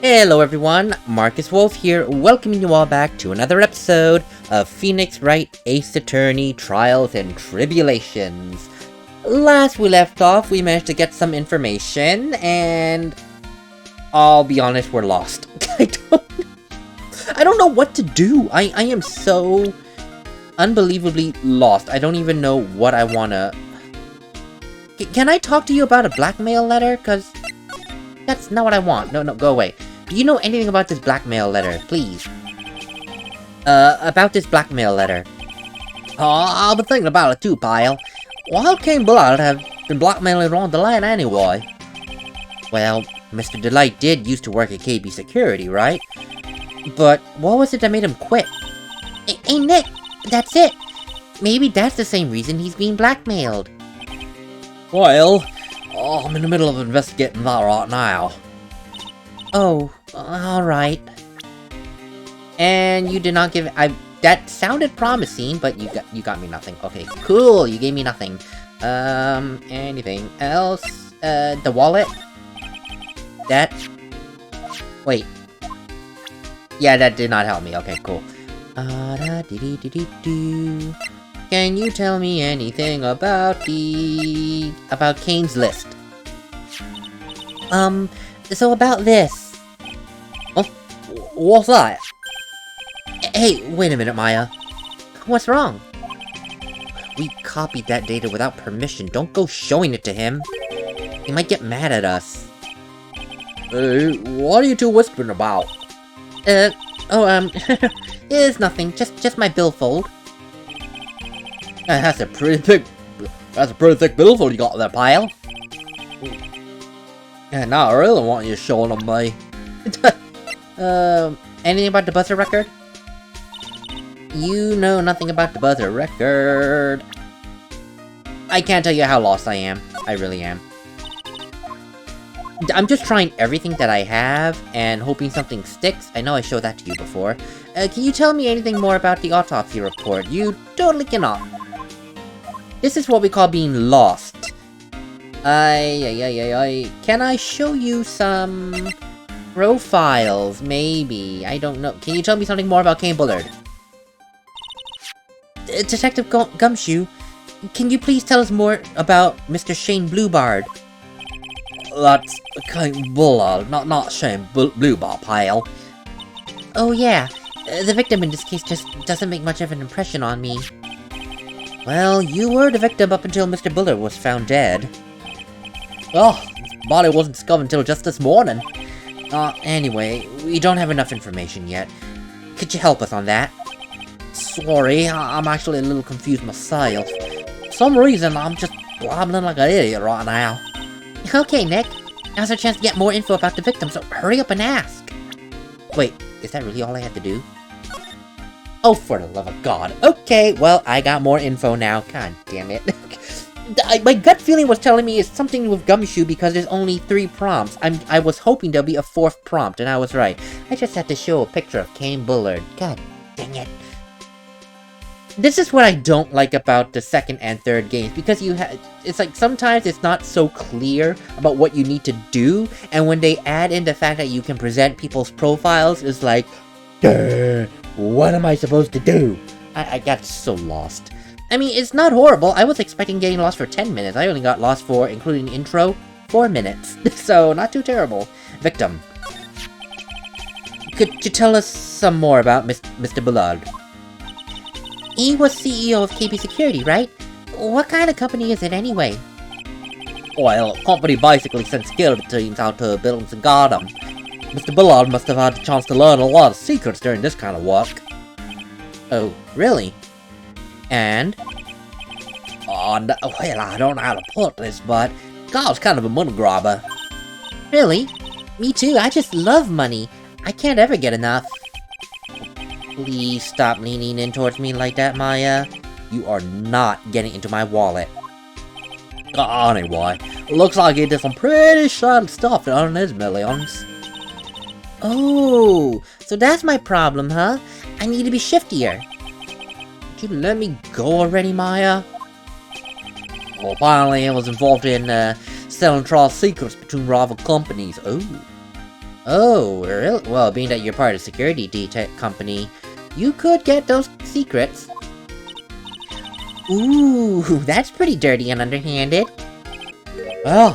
Hello everyone, MarcusWolfe here, welcoming you all back to another episode of Phoenix Wright Ace Attorney Trials and Tribulations. Last we left off, we managed to get some information, and I'll be honest, we're lost. I don't know what to do. I am so unbelievably lost. I don't even know what I wanna... Can I talk to you about a blackmail letter? Cause that's not what I want. No, go away. Do you know anything about this blackmail letter? Please. About this blackmail letter. Oh, I've been thinking about it too, pal. Why can't Blood have been blackmailing around the land anyway? Well, Mr. Delight did used to work at KB Security, right? But what was it that made him quit? Hey, Nick, that's it. Maybe that's the same reason he's being blackmailed. Well, I'm in the middle of investigating that right now. Oh, alright. And you did not give... that sounded promising, but you got me nothing. Okay, cool, you gave me nothing. Anything else? The wallet? That... Wait. Yeah, that did not help me. Okay, cool. Can you tell me anything about about Kane's list? So about this. Oh, what's that? Hey, wait a minute, Maya. What's wrong? We copied that data without permission. Don't go showing it to him. He might get mad at us. Hey, what are you two whispering about? It's nothing. Just my billfold. That's a pretty thick billfold you got there, pal. Yeah, now I really want you showing them me. Anything about the buzzer record? You know nothing about the buzzer record. I can't tell you how lost I am. I really am. I'm just trying everything that I have, and hoping something sticks. I know I showed that to you before. Can you tell me anything more about the autopsy report? You totally cannot. This is what we call being lost. Can I show you some profiles, maybe? I don't know. Can you tell me something more about Kane Bullard? Detective Gumshoe, can you please tell us more about Mr. Shane Bluebard? That's Kane Bullard, not Shane Bluebard, pal. Oh yeah, the victim in this case just doesn't make much of an impression on me. Well, you were the victim up until Mr. Bullard was found dead. Oh, his body wasn't discovered until just this morning. Anyway, we don't have enough information yet. Could you help us on that? Sorry, I'm actually a little confused myself. For some reason, I'm just blabbling like an idiot right now. Okay, Nick. Now's our chance to get more info about the victim, so hurry up and ask. Wait, is that really all I had to do? Oh, for the love of God. Okay, well, I got more info now. God damn it. My gut feeling was telling me it's something with Gumshoe because there's only 3 prompts. I was hoping there'll be a 4th prompt, and I was right. I just had to show a picture of Kane Bullard. God dang it. This is what I don't like about the 2nd and 3rd games, because it's like sometimes it's not so clear about what you need to do, and when they add in the fact that you can present people's profiles, it's like, duh, what am I supposed to do? I got so lost. I mean, it's not horrible. I was expecting getting lost for 10 minutes. I only got lost for, including the intro, 4 minutes. So, not too terrible. Victim. Could you tell us some more about Mr. Bullard? He was CEO of KB Security, right? What kind of company is it anyway? Well, company basically sends security teams out to buildings and guard them. Mr. Bullard must have had a chance to learn a lot of secrets during this kind of work. Oh, really? And? Well, I don't know how to put this, but God's kind of a money grabber. Really? Me too, I just love money. I can't ever get enough. Please stop leaning in towards me like that, Maya. You are not getting into my wallet. Anyway, looks like he did some pretty shady stuff to earn his millions. Oh, so that's my problem, huh? I need to be shiftier. Would you let me go already, Maya? Well, apparently he was involved in selling trial secrets between rival companies. Oh. Oh, really? Well, being that you're part of a security company, you could get those secrets. Ooh, that's pretty dirty and underhanded. Well,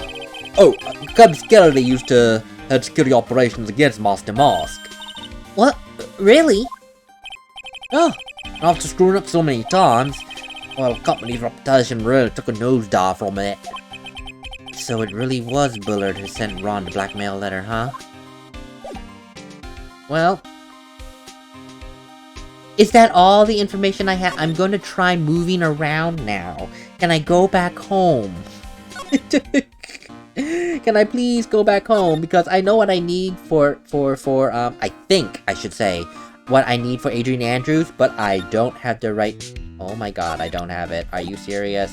Capcom used to head security operations against Master Mask. What? Really? Yeah, after screwing up so many times, well, the company's reputation really took a nosedive from it. So it really was Bullard who sent Ron the blackmail letter, huh? Well... Is that all the information I have? I'm going to try moving around now. Can I go back home? Can I please go back home? Because I know what I need I think I should say, what I need for Adrian Andrews, but I don't have the right... Oh my god, I don't have it. Are you serious?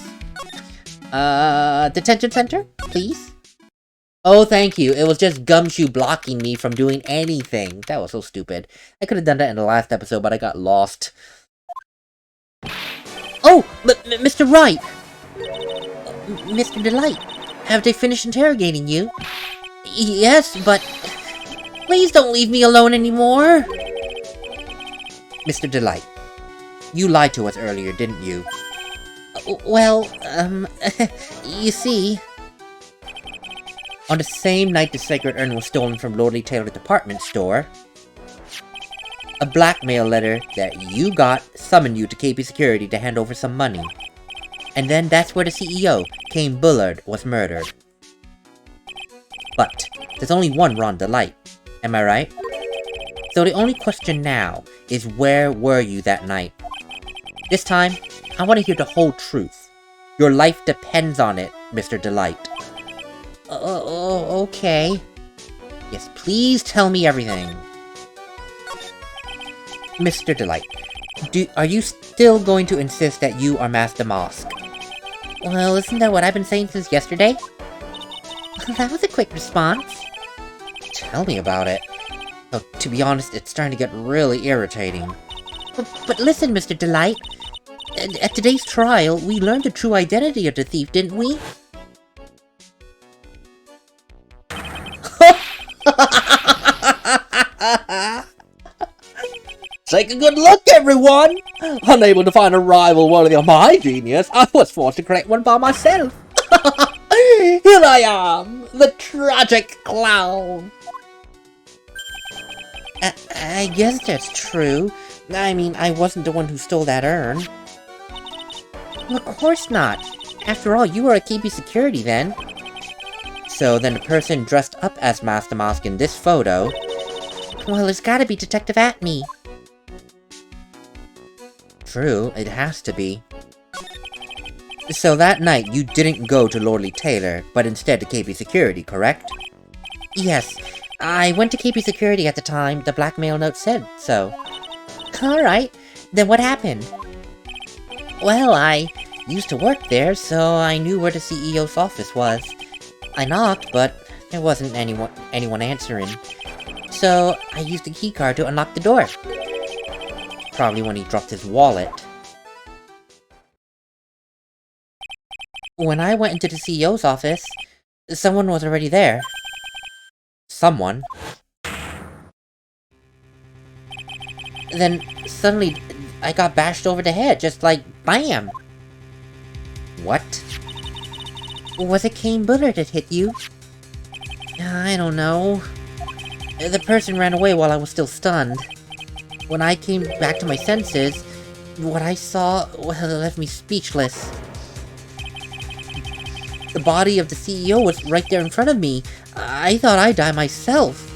Detention center? Please? Oh, thank you. It was just Gumshoe blocking me from doing anything. That was so stupid. I could have done that in the last episode, but I got lost. Oh! Mr. Wright! Mr. Delight, have they finished interrogating you? Yes, but... Please don't leave me alone anymore! Mr. Delight, you lied to us earlier, didn't you? Well, you see... On the same night the sacred urn was stolen from Lordly Taylor's department store, a blackmail letter that you got summoned you to KP Security to hand over some money. And then that's where the CEO, Kane Bullard, was murdered. But there's only one Ron Delight, am I right? So the only question now is where were you that night? This time, I want to hear the whole truth. Your life depends on it, Mr. Delight. Okay. Yes, please tell me everything. Mr. Delight, are you still going to insist that you are Master Mask? Well, isn't that what I've been saying since yesterday? That was a quick response. Tell me about it. Oh, to be honest, it's starting to get really irritating. But listen, Mr. Delight. At today's trial, we learned the true identity of the thief, didn't we? Take a good look, everyone! Unable to find a rival worthy of my genius, I was forced to create one by myself. Here I am, the tragic clown! I guess that's true. I mean, I wasn't the one who stole that urn. Well, of course not. After all, you were a KP Security then. So then the person dressed up as Master Mask in this photo... Well, it's gotta be Detective Atme. True, it has to be. So that night, you didn't go to Lordly Taylor, but instead to KP Security, correct? Yes, I went to KP Security at the time. The blackmail note said so. Alright, then what happened? Well, I used to work there, so I knew where the CEO's office was. I knocked, but there wasn't anyone answering. So I used the keycard to unlock the door. Probably when he dropped his wallet. When I went into the CEO's office, someone was already there. Someone. Then, suddenly, I got bashed over the head, just like, BAM! What? Was it Kane Bullard that hit you? I don't know. The person ran away while I was still stunned. When I came back to my senses, what I saw, well, left me speechless. The body of the CEO was right there in front of me. I thought I'd die myself.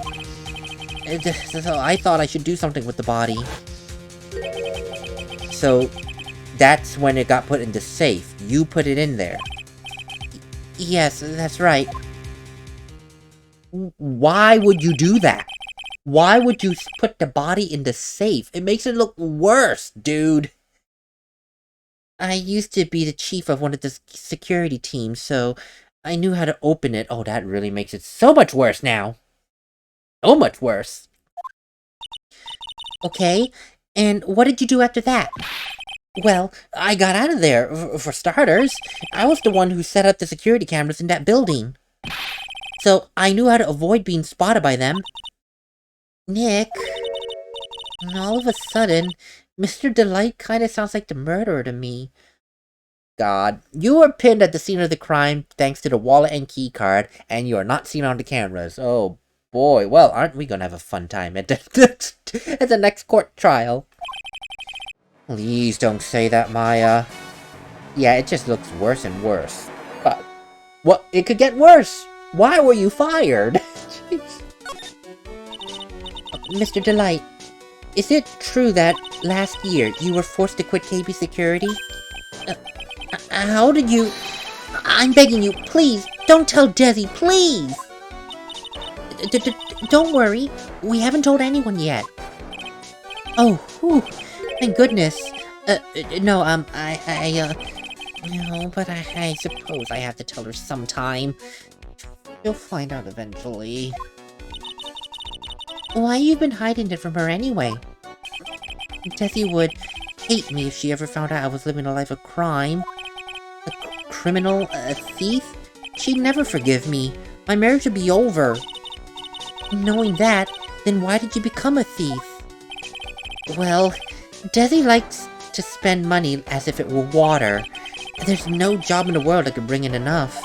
So I thought I should do something with the body. So, that's when it got put in the safe. You put it in there. Yes, that's right. Why would you do that? Why would you put the body in the safe? It makes it look worse, dude. I used to be the chief of one of the security teams, so I knew how to open it. Oh, that really makes it so much worse now. So much worse. Okay, and what did you do after that? Well, I got out of there, for starters. I was the one who set up the security cameras in that building. So, I knew how to avoid being spotted by them. Nick, all of a sudden, Mr. Delight kinda sounds like the murderer to me. God, you were pinned at the scene of the crime thanks to the wallet and key card, and you are not seen on the cameras. Oh boy, well, aren't we gonna have a fun time at the next court trial? Please don't say that, Maya. Yeah, it just looks worse and worse. But, what? It could get worse! Why were you fired? Mr. Delight, is it true that last year you were forced to quit KB Security? How did you... I'm begging you, please, don't tell Desi, please! Don't worry, we haven't told anyone yet. Oh, whew, thank goodness. No, no, but I suppose I have to tell her sometime. You'll find out eventually. Why you've been hiding it from her anyway? Desi would hate me if she ever found out I was living a life of crime. A criminal, a thief? She'd never forgive me. My marriage would be over. Knowing that, then why did you become a thief? Well, Desi likes to spend money as if it were water. There's no job in the world that could bring in enough.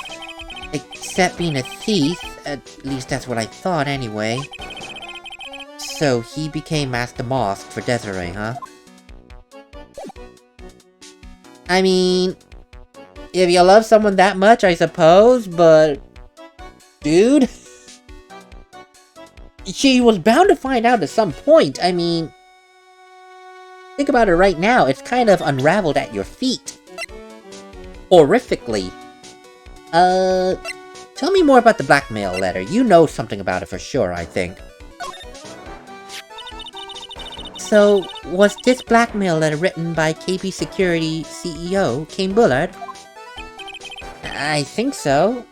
Except being a thief, at least that's what I thought anyway. So he became Master Mosque for Desiree, huh? I mean, if you love someone that much, I suppose, but... Dude? She was bound to find out at some point, I mean... Think about it right now, it's kind of unraveled at your feet. Horrifically. Tell me more about the blackmail letter. You know something about it for sure, I think. So, was this blackmail letter written by KB Security CEO, Kane Bullard? I think so.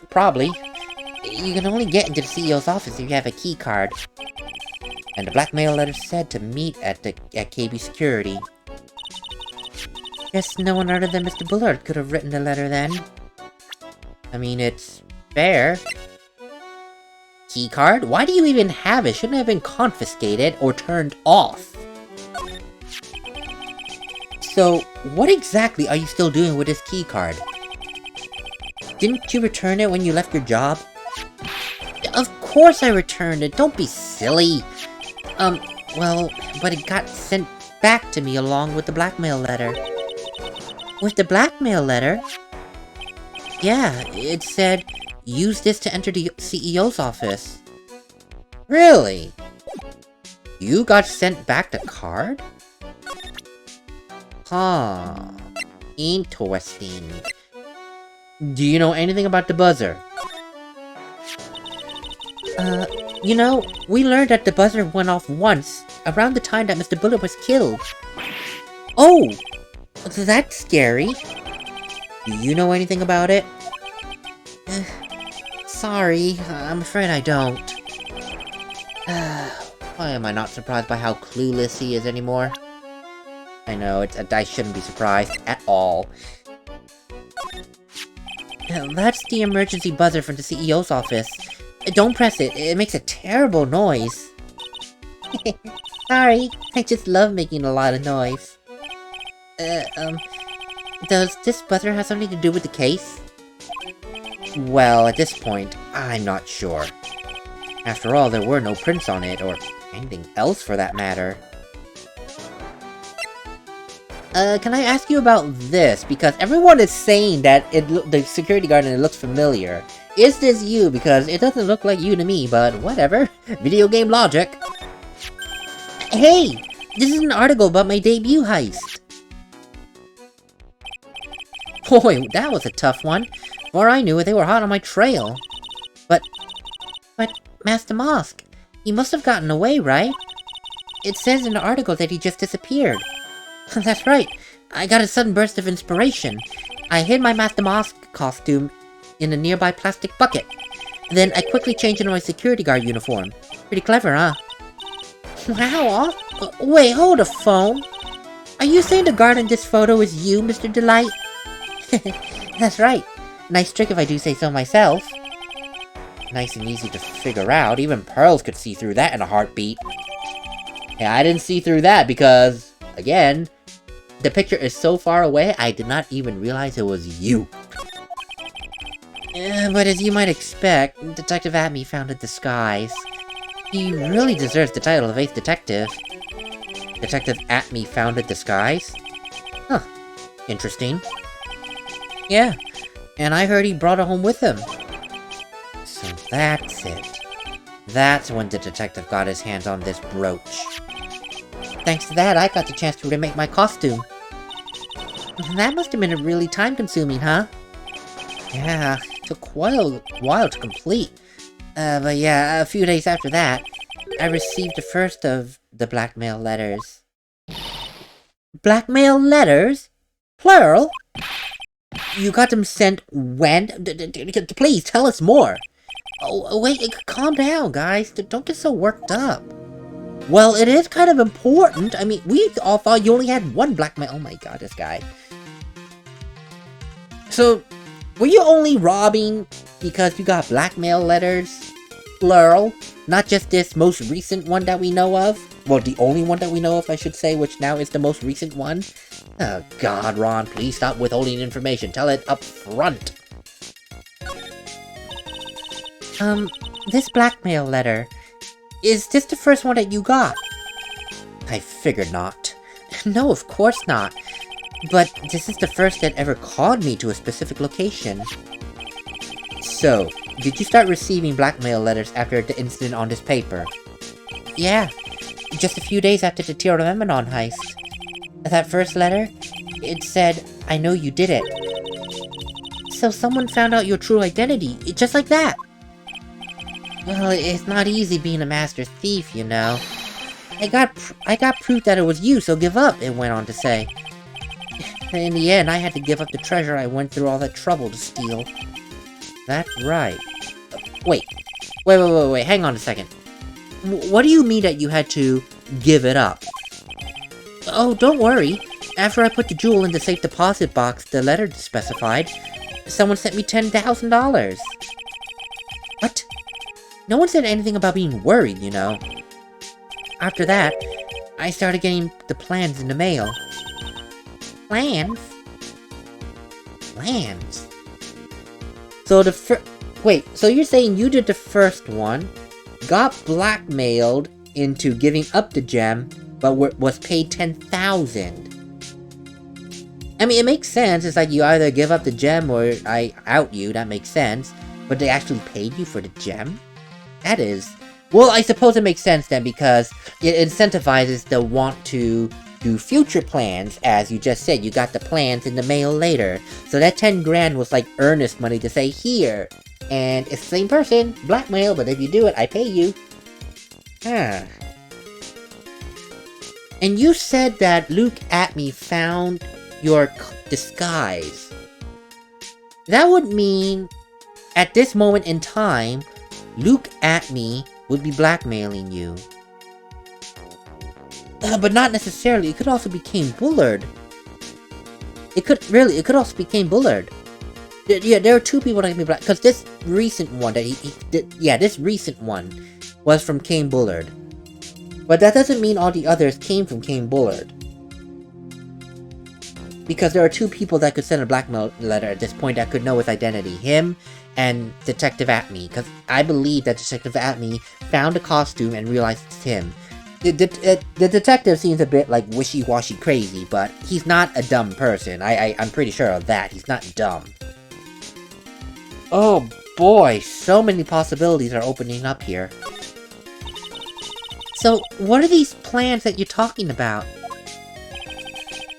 Probably. You can only get into the CEO's office if you have a key card. And the blackmail letter said to meet at KB Security. Guess no one other than Mr. Bullard could have written the letter then. I mean, it's fair. Key card? Why do you even have it? Shouldn't it have been confiscated or turned off? So, what exactly are you still doing with this key card? Didn't you return it when you left your job? Of course I returned it, don't be silly! Well, but it got sent back to me along with the blackmail letter. With the blackmail letter? Yeah, it said, use this to enter the CEO's office. Really? You got sent back the card? Huh. Interesting. Do you know anything about the buzzer? You know, we learned that the buzzer went off once, around the time that Mr. Bullard was killed. Oh! That's scary. Do you know anything about it? Sorry, I'm afraid I don't. Why am I not surprised by how clueless he is anymore? I know, I shouldn't be surprised at all. That's the emergency buzzer from the CEO's office. Don't press it, it makes a terrible noise. Sorry, I just love making a lot of noise. Does this buzzer have something to do with the case? Well, at this point, I'm not sure. After all, there were no prints on it, or anything else for that matter. Can I ask you about this? Because everyone is saying that the security guard and it looks familiar. Is this you? Because it doesn't look like you to me, but whatever. Video game logic. Hey! This is an article about my debut heist. Boy, that was a tough one. Before I knew it, they were hot on my trail. But, Master Mosque, he must have gotten away, right? It says in the article that he just disappeared. That's right. I got a sudden burst of inspiration. I hid my Master Mosque costume in a nearby plastic bucket. Then I quickly changed into my security guard uniform. Pretty clever, huh? Wow, wait, hold a phone. Are you saying the guard in this photo is you, Mr. Delight? That's right. Nice trick if I do say so myself. nice and easy to figure out. Even Pearls could see through that in a heartbeat. Yeah, I didn't see through that because, again, the picture is so far away, I did not even realize it was you. But as you might expect, Detective Atme found a disguise. He really deserves the title of 8th Detective. Detective Atme found a disguise? Huh. Interesting. Yeah, and I heard he brought it home with him. So that's it. That's when the detective got his hands on this brooch. Thanks to that, I got the chance to remake my costume. That must have been really time-consuming, huh? Yeah, it took quite a while to complete. But yeah, a few days after that, I received the first of the blackmail letters. Blackmail letters? Plural? You got them sent when? Please, tell us more. Oh, wait, calm down, guys. Don't get so worked up. Well, it is kind of important. I mean, we all thought you only had one blackmail. Oh my god, this guy. So, were you only robbing because you got blackmail letters? Plural? Not just this most recent one that we know of? Well, the only one that we know of, I should say, which now is the most recent one? Oh god, Ron, please stop withholding information. Tell it up front. This blackmail letter, is this the first one that you got? I figured not. No, of course not. But this is the first that ever called me to a specific location. So, did you start receiving blackmail letters after the incident on this paper? Yeah, just a few days after the Tiramenon heist. That first letter, it said, I know you did it. So someone found out your true identity, just like that. Well, it's not easy being a master thief, you know. I got proof that it was you, so give up, it went on to say. In the end, I had to give up the treasure I went through all that trouble to steal. That's right. Wait, hang on a second. What do you mean that you had to give it up? Oh, don't worry. After I put the jewel in the safe deposit box the letter specified, someone sent me $10,000. What? No one said anything about being worried, you know. After that, I started getting the plans in the mail. Plans? Plans? So wait, so you're saying you did the first one, got blackmailed into giving up the gem, but was paid $10,000. I mean, it makes sense. It's like you either give up the gem or I out you, that makes sense. But they actually paid you for the gem? That is... Well, I suppose it makes sense then because it incentivizes the want to do future plans. As you just said, you got the plans in the mail later. So that 10 grand was like earnest money to say, here. And it's the same person, blackmail, but if you do it, I pay you. Huh. And you said that Luke Atme found your disguise. That would mean, at this moment in time, Luke Atme would be blackmailing you. But not necessarily, it could also be Kane Bullard. It could also be Kane Bullard. Yeah, there are two people that can be black, because this recent one that this recent one was from Kane Bullard. But that doesn't mean all the others came from Kane Bullard. Because there are two people that could send a blackmail letter at this point that could know his identity. Him and Detective Atme. Because I believe that Detective Atme found a costume and realized it's him. The detective seems a bit like wishy-washy crazy, but he's not a dumb person. I'm pretty sure of that. He's not dumb. Oh boy, so many possibilities are opening up here. So, what are these plans that you're talking about?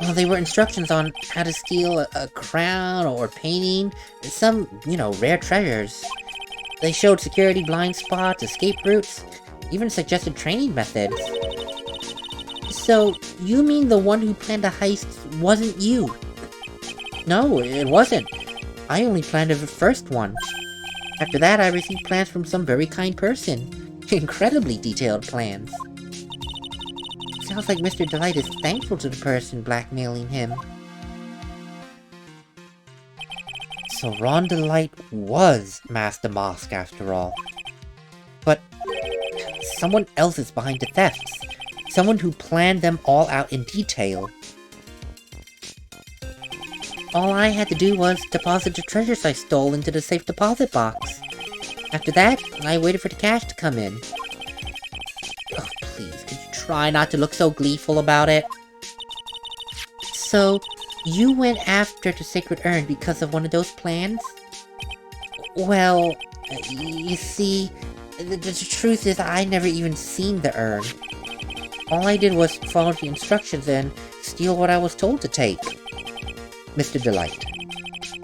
Well, they were instructions on how to steal a crown or painting, some, rare treasures. They showed security blind spots, escape routes, even suggested training methods. So, you mean the one who planned the heist wasn't you? No, it wasn't. I only planned the first one. After that, I received plans from some very kind person. Incredibly detailed plans. Sounds like Mr. Delight is thankful to the person blackmailing him. So Ron Delight was Master Mask after all. But someone else is behind the thefts. Someone who planned them all out in detail. All I had to do was deposit the treasures I stole into the safe deposit box. After that, I waited for the cash to come in. Oh, please, could you try not to look so gleeful about it? So, you went after the Sacred Urn because of one of those plans? Well, you see, the truth is I never even seen the urn. All I did was follow the instructions and steal what I was told to take. Mr. Delight,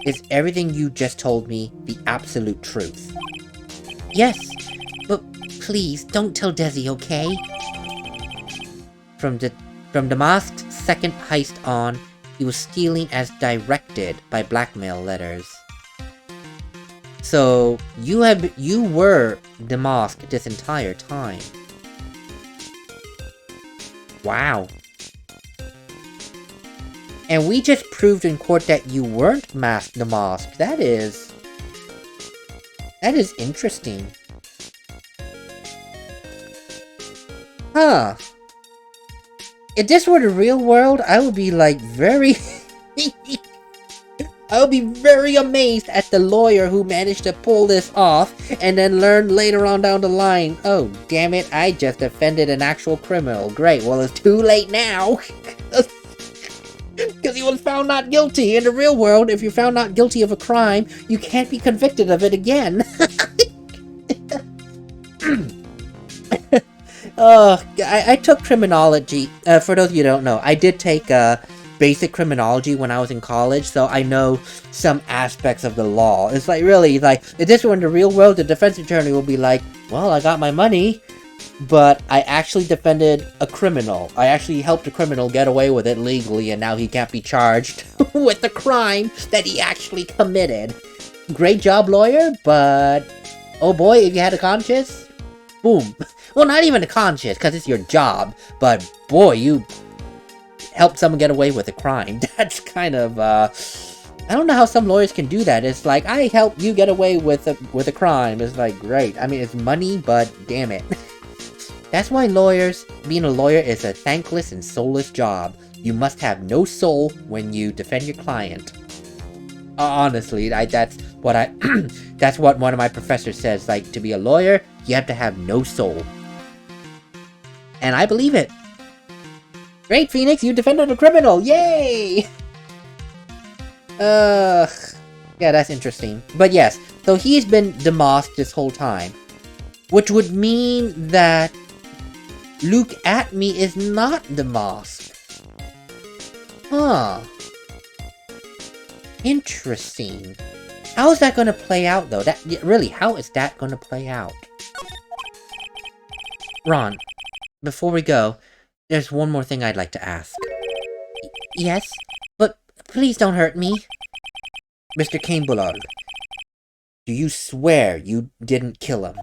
is everything you just told me the absolute truth? Yes, but please don't tell Desi, okay? From the masked second heist on, he was stealing as directed by blackmail letters. So you were demasked this entire time. Wow. And we just proved in court that you weren't masked demasked. That is interesting. Huh. If this were the real world, I would be like very... I would be very amazed at the lawyer who managed to pull this off, and then learn later on down the line, oh, damn it, I just offended an actual criminal. Great, well, it's too late now. Because he was found not guilty. In the real world, if you're found not guilty of a crime, you can't be convicted of it again. I took criminology. For those of you who don't know, I did take basic criminology when I was in college, so I know some aspects of the law. It's like, really, like, if this were in the real world, the defense attorney will be like, well, I got my money, but I actually defended a criminal. I actually helped a criminal get away with it legally, and now he can't be charged with the crime that he actually committed. Great job, lawyer, but oh boy, if you had a conscience, boom. Well, not even a conscience, because it's your job, but boy, you helped someone get away with a crime. That's kind of, I don't know how some lawyers can do that. It's like, I helped you get away with a crime. It's like, great. I mean, it's money, but damn it. That's why being a lawyer is a thankless and soulless job. You must have no soul when you defend your client. Honestly, that's what one of my professors says. Like, to be a lawyer, you have to have no soul. And I believe it. Great, Phoenix, you defended a criminal! Yay! Yeah, that's interesting. But yes, so he's been demasked this whole time. Which would mean that Luke Atme is not demasked. Huh. Interesting. How is that going to play out, though? Really, how is that going to play out? Ron, before we go, there's one more thing I'd like to ask. Yes? But please don't hurt me. Mr. Cain Bullard, do you swear you didn't kill him?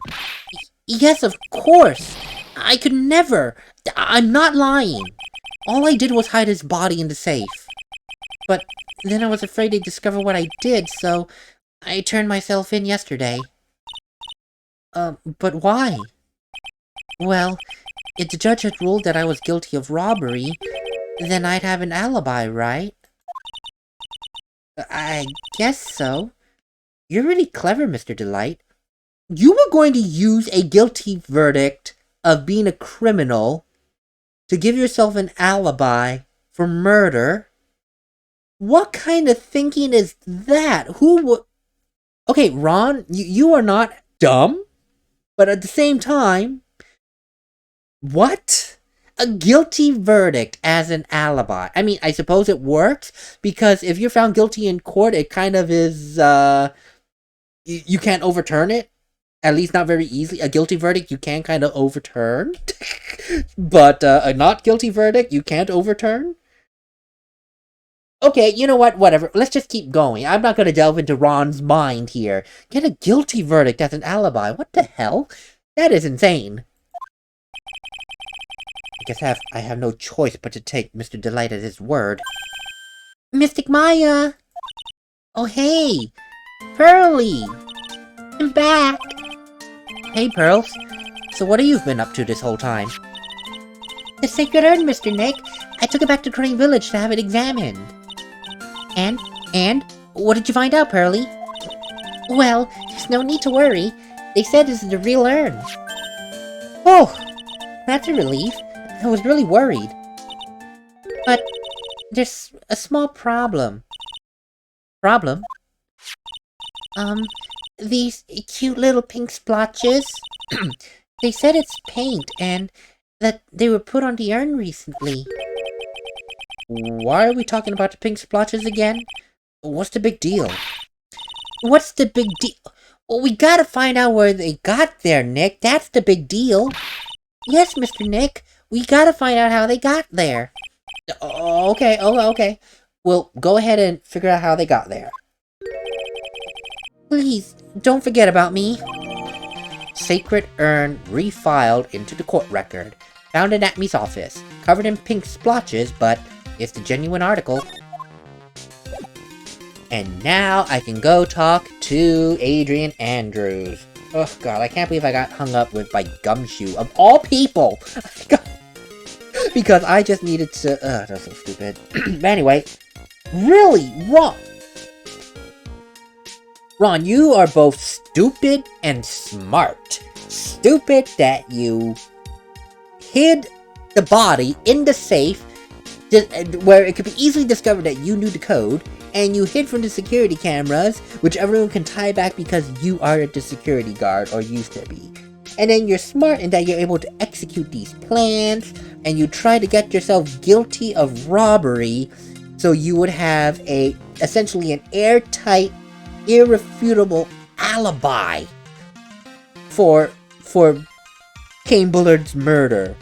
Yes, of course. I could never. I'm not lying. All I did was hide his body in the safe. But then I was afraid they'd discover what I did, so I turned myself in yesterday. But why? Well, if the judge had ruled that I was guilty of robbery, then I'd have an alibi, right? I guess so. You're really clever, Mr. Delight. You were going to use a guilty verdict of being a criminal to give yourself an alibi for murder? What kind of thinking is that? Who would... Okay, Ron, you are not dumb, but at the same time... What? A guilty verdict as an alibi. I mean, I suppose it works, because if you're found guilty in court, it kind of is, you can't overturn it. At least not very easily. A guilty verdict you can kind of overturn. But a not guilty verdict you can't overturn? Okay, you know what? Whatever. Let's just keep going. I'm not going to delve into Ron's mind here. Get a guilty verdict as an alibi. What the hell? That is insane. I guess I have no choice but to take Mr. Delight at his word. Mystic Maya! Oh, hey! Pearly! I'm back! Hey, Pearls. So what have you been up to this whole time? The sacred urn, Mr. Nick. I took it back to Crane Village to have it examined. And? What did you find out, Pearly? Well, there's no need to worry. They said this is the real urn. Oh, that's a relief. I was really worried. But there's a small problem. Problem? These cute little pink splotches. They said it's paint and that they were put on the urn recently. Why are we talking about the pink splotches again? What's the big deal? What's the big deal? Well, we gotta find out where they got there, Nick. That's the big deal. Yes, Mr. Nick. We gotta find out how they got there. Okay. Well, go ahead and figure out how they got there. Please, don't forget about me. Sacred urn refiled into the court record. Found in Acme's office. Covered in pink splotches, but it's the genuine article. And now I can go talk to Adrian Andrews. Oh god, I can't believe I got hung up with by Gumshoe, of all people! Because I just needed to... that's so stupid. But anyway, really, Ron, you are both stupid and smart. Stupid that you hid the body in the safe where it could be easily discovered that you knew the code, and you hid from the security cameras, which everyone can tie back because you are the security guard, or used to be. And then you're smart in that you're able to execute these plans, and you try to get yourself guilty of robbery, so you would have essentially an airtight, irrefutable alibi for Kane Bullard's murder.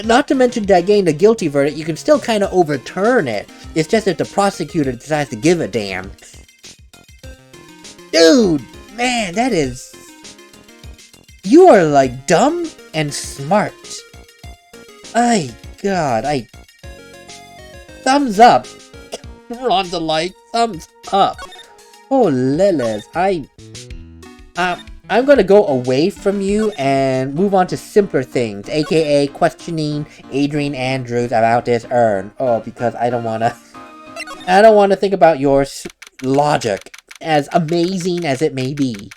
Not to mention that getting a guilty verdict, you can still kind of overturn it. It's just if the prosecutor decides to give a damn. Dude, man, that is... You are like dumb and smart. God, Thumbs up. Ron's a like, thumbs up. Oh, Lilith, I'm gonna go away from you and move on to simpler things, aka questioning Adrian Andrews about this urn. Oh, because I don't wanna think about your logic, as amazing as it may be.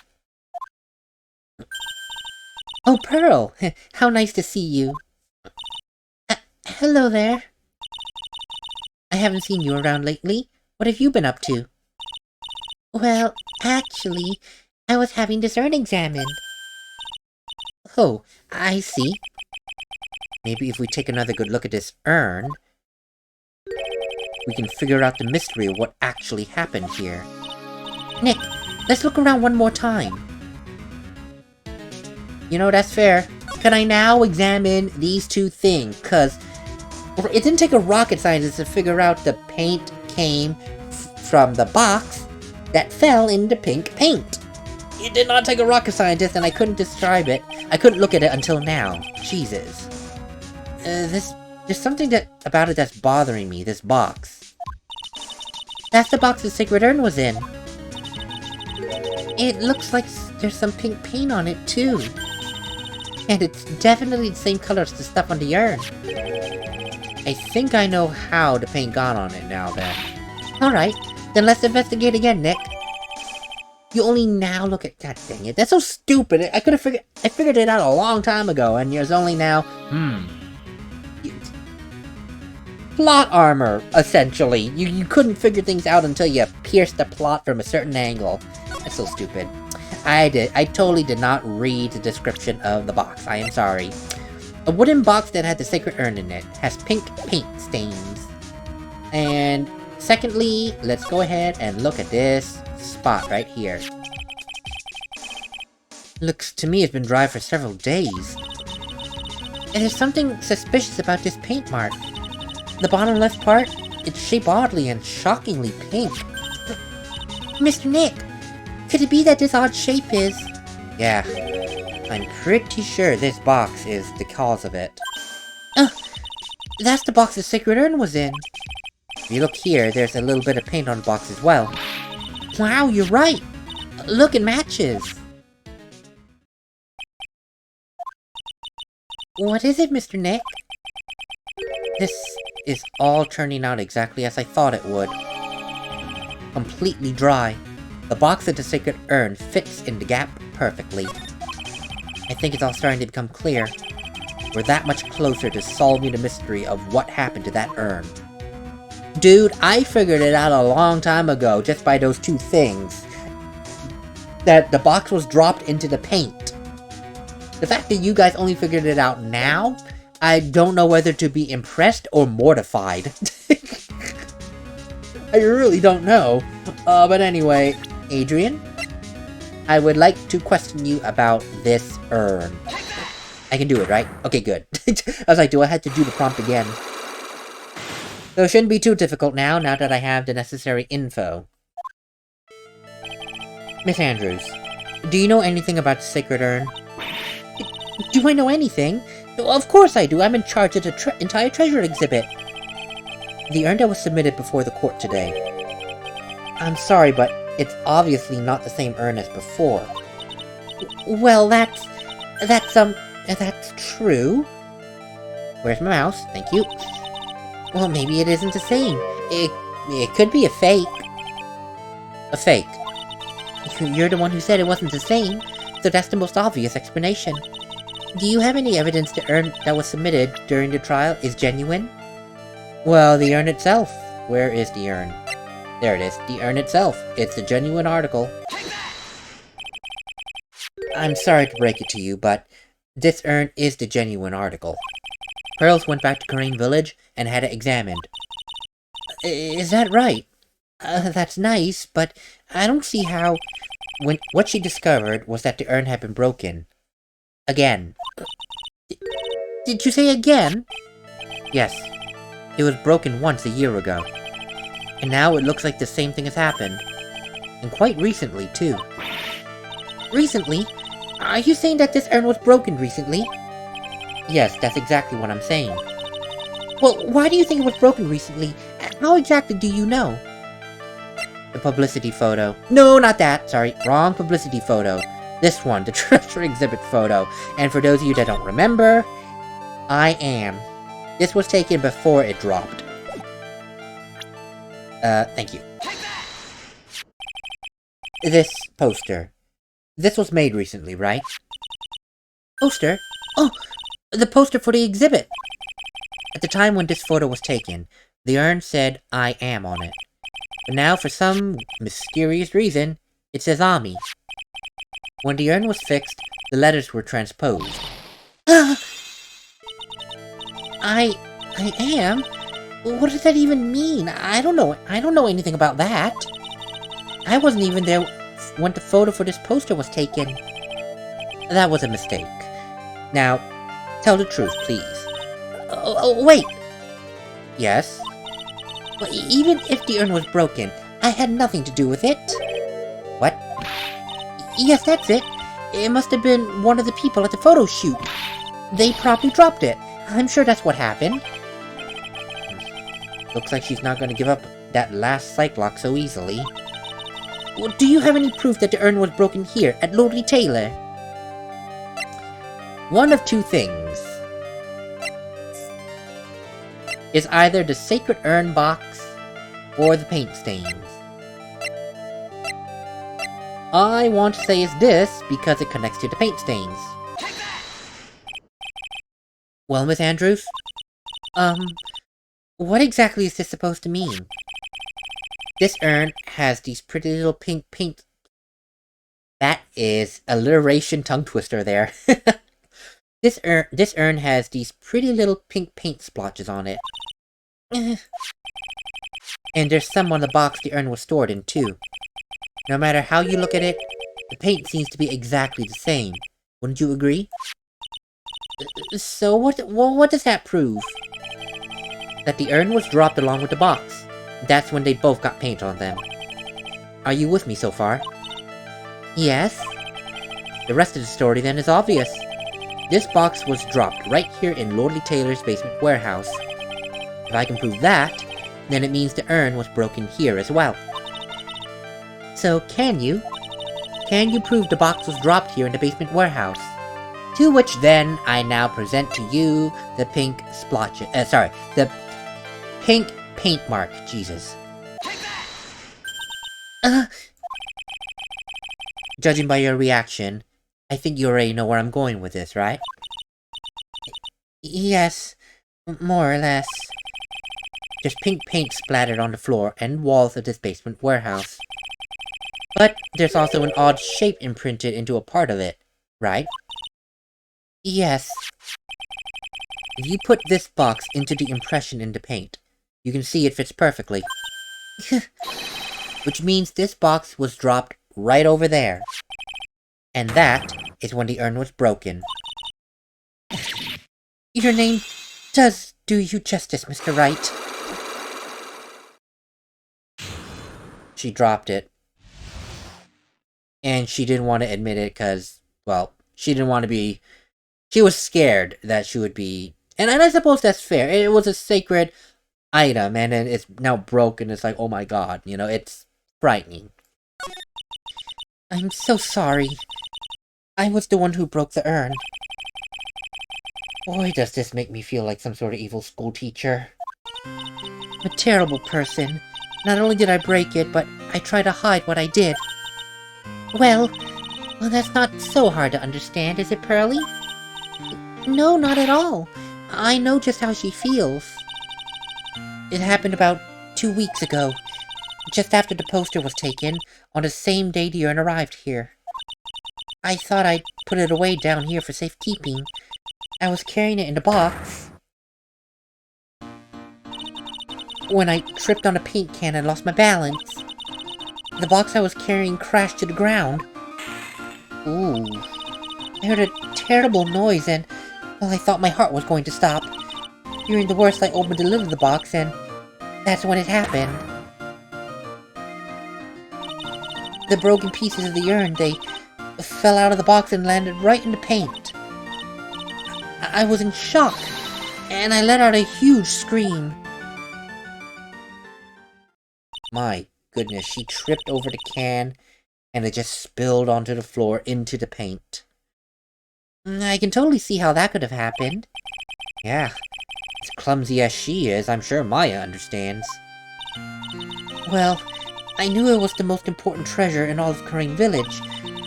Oh, Pearl, how nice to see you. Hello there. I haven't seen you around lately. What have you been up to? Well, actually, I was having this urn examined. Oh, I see. Maybe if we take another good look at this urn, we can figure out the mystery of what actually happened here. Nick, let's look around one more time. You know, that's fair. Can I now examine these two things? Because it didn't take a rocket scientist to figure out the paint came from the box that fell in the pink paint. It did not take a rocket scientist, and I couldn't describe it. I couldn't look at it until now. Jesus. There's something about it that's bothering me, this box. That's the box the sacred urn was in. It looks like there's some pink paint on it, too. And it's definitely the same color as the stuff on the urn. I think I know how the paint got on it now, then. Alright, then let's investigate again, Nick. You only now look at... God dang it, that's so stupid. I figured it out a long time ago, and there's only now... Plot armor, essentially. You couldn't figure things out until you pierced the plot from a certain angle. That's so stupid. I totally did not read the description of the box. I am sorry. A wooden box that had the sacred urn in it has pink paint stains. And secondly, let's go ahead and look at this spot right here. Looks to me it's been dry for several days. And there's something suspicious about this paint mark. The bottom left part, it's shaped oddly and shockingly pink. Mr. Nick, could it be that this odd shape is... Yeah, I'm pretty sure this box is the cause of it. That's the box the sacred urn was in. If you look here, there's a little bit of paint on the box as well. Wow, you're right! Look, it matches! What is it, Mr. Nick? This is all turning out exactly as I thought it would. Completely dry. The box of the sacred urn fits in the gap perfectly. I think it's all starting to become clear. We're that much closer to solving the mystery of what happened to that urn. Dude, I figured it out a long time ago just by those two things. That the box was dropped into the paint. The fact that you guys only figured it out now, I don't know whether to be impressed or mortified. I really don't know. But anyway, Adrian, I would like to question you about this urn. I can do it, right? Okay, good. I was like, do I have to do the prompt again? So it shouldn't be too difficult now that I have the necessary info. Miss Andrews, do you know anything about the sacred urn? Do I know anything? Of course I do. I'm in charge of the entire treasure exhibit. The urn that was submitted before the court today. I'm sorry, but it's obviously not the same urn as before. Well, that's true. Where's my mouse? Thank you. Well, maybe it isn't the same. It could be a fake. A fake. You're the one who said it wasn't the same, so that's the most obvious explanation. Do you have any evidence the urn that was submitted during the trial is genuine? Well, the urn itself. Where is the urn? There it is. The urn itself. It's a genuine article. I'm sorry to break it to you, but this urn is the genuine article. Pearls went back to Crane Village and had it examined. Is that right? That's nice, but I don't see how... What she discovered was that the urn had been broken. Again. Did you say again? Yes. It was broken once a year ago. And now it looks like the same thing has happened. And quite recently, too. Recently? Are you saying that this urn was broken recently? Yes, that's exactly what I'm saying. Well, why do you think it was broken recently? How exactly do you know? The publicity photo. No, not that. Sorry, wrong publicity photo. This one, the treasure exhibit photo. And for those of you that don't remember, I am. This was taken before it dropped. Thank you. This poster. This was made recently, right? Poster? Oh, the poster for the exhibit! At the time when this photo was taken, the urn said I am on it. But now, for some mysterious reason, it says Ami. When the urn was fixed, the letters were transposed. I am? What does that even mean? I don't know anything about that. I wasn't even there when the photo for this poster was taken. That was a mistake. Now, tell the truth, please. Oh, wait! Yes? Well, even if the urn was broken, I had nothing to do with it. What? Yes, that's it. It must have been one of the people at the photo shoot. They probably dropped it. I'm sure that's what happened. Looks like she's not going to give up that last sight lock so easily. Well, do you have any proof that the urn was broken here, at Lordly Taylor? One of two things. Is either the sacred urn box, or the paint stains. I want to say it's this, because it connects to the paint stains. Well, Miss Andrews? What exactly is this supposed to mean? This urn has these pretty little pink paint... That is alliteration tongue twister there. This urn has these pretty little pink paint splotches on it. And there's some on the box the urn was stored in, too. No matter how you look at it, the paint seems to be exactly the same. Wouldn't you agree? So what does that prove? That the urn was dropped along with the box. That's when they both got paint on them. Are you with me so far? Yes. The rest of the story then is obvious. This box was dropped right here in Lordly Taylor's basement warehouse. If I can prove that, then it means the urn was broken here as well. So, can you prove the box was dropped here in the basement warehouse? To which then, I now present to you the pink splotch... the pink paint mark. Jesus. Judging by your reaction, I think you already know where I'm going with this, right? Yes, more or less. There's pink paint splattered on the floor and walls of this basement warehouse. But there's also an odd shape imprinted into a part of it, right? Yes. If you put this box into the impression in the paint, you can see it fits perfectly. Which means this box was dropped right over there. And that is when the urn was broken. Your name does do you justice, Mr. Wright. She dropped it. And she didn't want to admit it because, well, she didn't want to be... She was scared that she would be... And I suppose that's fair. It was a sacred item, and then it's now broken. It's like, oh my god, you know, it's frightening. I'm so sorry. I was the one who broke the urn. Boy, does this make me feel like some sort of evil school teacher. I'm a terrible person. Not only did I break it, but I tried to hide what I did. Well, that's not so hard to understand, is it, Pearly? No, not at all. I know just how she feels. It happened about 2 weeks ago, just after the poster was taken, on the same day the urn arrived here. I thought I'd put it away down here for safekeeping. I was carrying it in the box when I tripped on a paint can and lost my balance. The box I was carrying crashed to the ground. Ooh. I heard a terrible noise and, well, I thought my heart was going to stop. Fearing the worst, I opened the lid of the box and that's when it happened. The broken pieces of the urn, they fell out of the box and landed right in the paint. I was in shock, and I let out a huge scream. My goodness, she tripped over the can, and it just spilled onto the floor into the paint. I can totally see how that could have happened. Yeah, as clumsy as she is, I'm sure Maya understands. Well, I knew it was the most important treasure in all of Kering Village,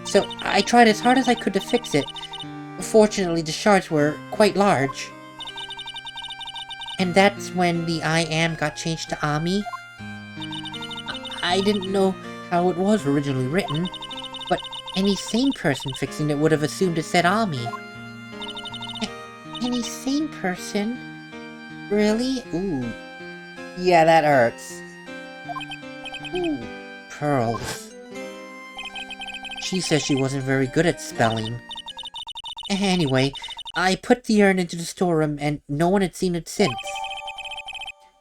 so I tried as hard as I could to fix it. Fortunately, the shards were quite large. And that's when the I am got changed to Ami. I didn't know how it was originally written, but any sane person fixing it would have assumed it said Ami. Any sane person? Really? Ooh. Yeah, that hurts. Ooh, pearls. She says she wasn't very good at spelling. Anyway, I put the urn into the storeroom and no one had seen it since.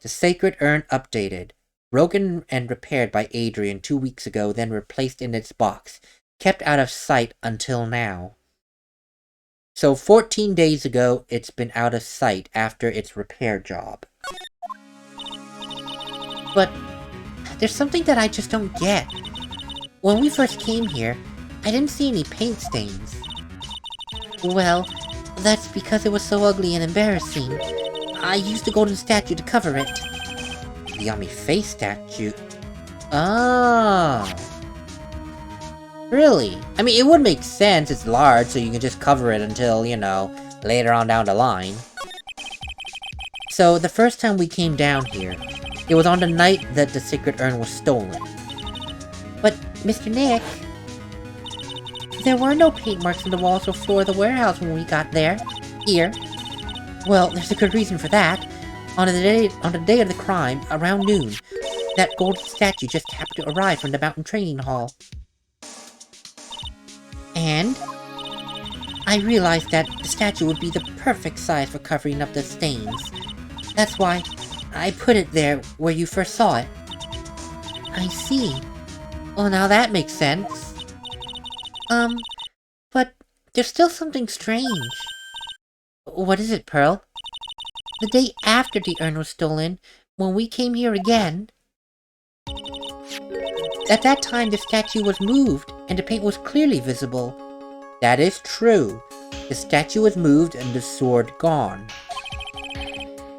The sacred urn updated. Broken and repaired by Adrian 2 weeks ago, then replaced in its box. Kept out of sight until now. So 14 days ago, it's been out of sight after its repair job. But there's something that I just don't get. When we first came here, I didn't see any paint stains. Well, that's because it was so ugly and embarrassing. I used the golden statue to cover it. The Ami face statue? Oh. Really? I mean, it would make sense. It's large, so you can just cover it until, you know, later on down the line. So, the first time we came down here, it was on the night that the sacred urn was stolen. But, Mr. Nick, there were no paint marks on the walls or floor of the warehouse when we got there. Here. Well, there's a good reason for that. On the day of the crime, around noon, that golden statue just happened to arrive from the mountain training hall. And I realized that the statue would be the perfect size for covering up the stains. That's why I put it there where you first saw it. I see. Well, now that makes sense. But there's still something strange. What is it, Pearl? The day after the urn was stolen, when we came here again... at that time the statue was moved, and the paint was clearly visible. That is true. The statue was moved and the sword gone.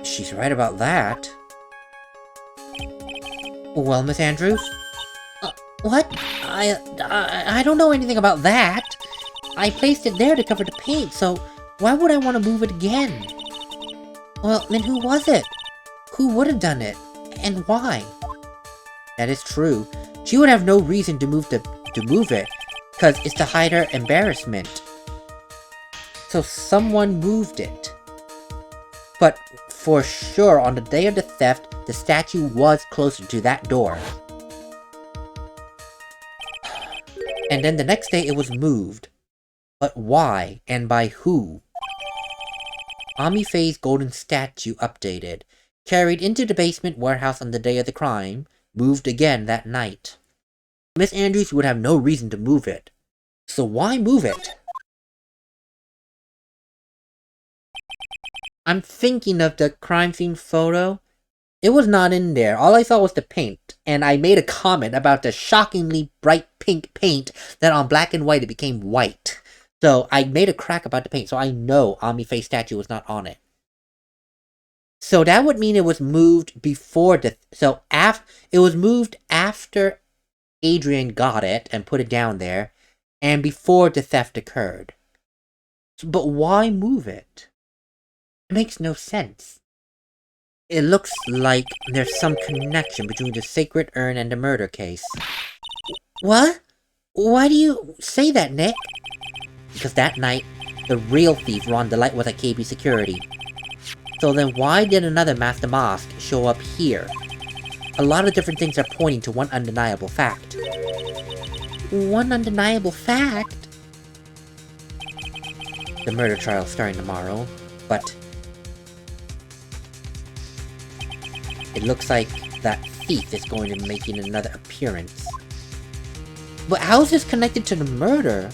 She's right about that. Well, Miss Andrews? What? I don't know anything about that. I placed it there to cover the paint, so why would I want to move it again? Well, then who was it? Who would have done it? And why? That is true. She would have no reason to move it, because it's to hide her embarrassment. So someone moved it. But for sure, on the day of the theft, the statue was closer to that door. And then the next day it was moved. But why, and by who? Ami Faye's golden statue updated. Carried into the basement warehouse on the day of the crime. Moved again that night. Miss Andrews would have no reason to move it. So why move it? I'm thinking of the crime scene photo. It was not in there. All I saw was the paint. And I made a comment about the shockingly bright pink paint that on black and white it became white. So I made a crack about the paint. So I know Ami Faye's statue was not on it. So that would mean it was moved before the... it was moved after Adrian got it and put it down there. And before the theft occurred. But why move it? It makes no sense. It looks like there's some connection between the sacred urn and the murder case. What? Why do you say that, Nick? Because that night, the real thief Ron DeLite was at KB Security. So then why did another Master Mask show up here? A lot of different things are pointing to one undeniable fact. One undeniable fact? The murder trial starting tomorrow, but... it looks like that thief is going to be making another appearance. But how is this connected to the murder?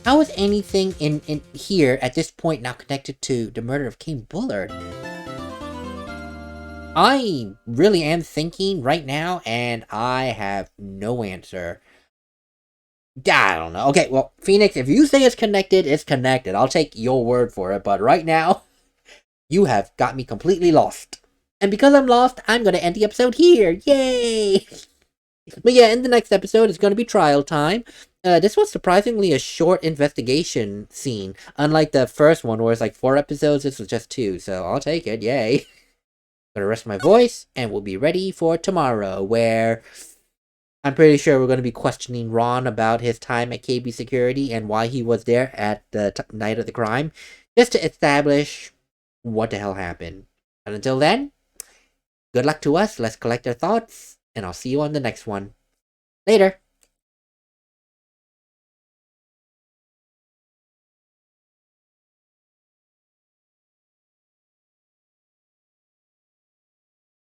How is anything in here at this point now connected to the murder of King Bullard? I really am thinking right now, and I have no answer. I don't know. Okay, well, Phoenix, if you say it's connected, it's connected. I'll take your word for it, but right now, you have got me completely lost. And because I'm lost, I'm going to end the episode here. Yay! But yeah, in the next episode, it's going to be trial time. This was surprisingly a short investigation scene. Unlike the first one, where it's like 4 episodes, this was just 2. So I'll take it. Yay. I'm going to rest my voice, and we'll be ready for tomorrow, where I'm pretty sure we're going to be questioning Ron about his time at KB Security and why he was there at the night of the crime, just to establish what the hell happened. And until then, good luck to us, let's collect our thoughts, and I'll see you on the next one. Later!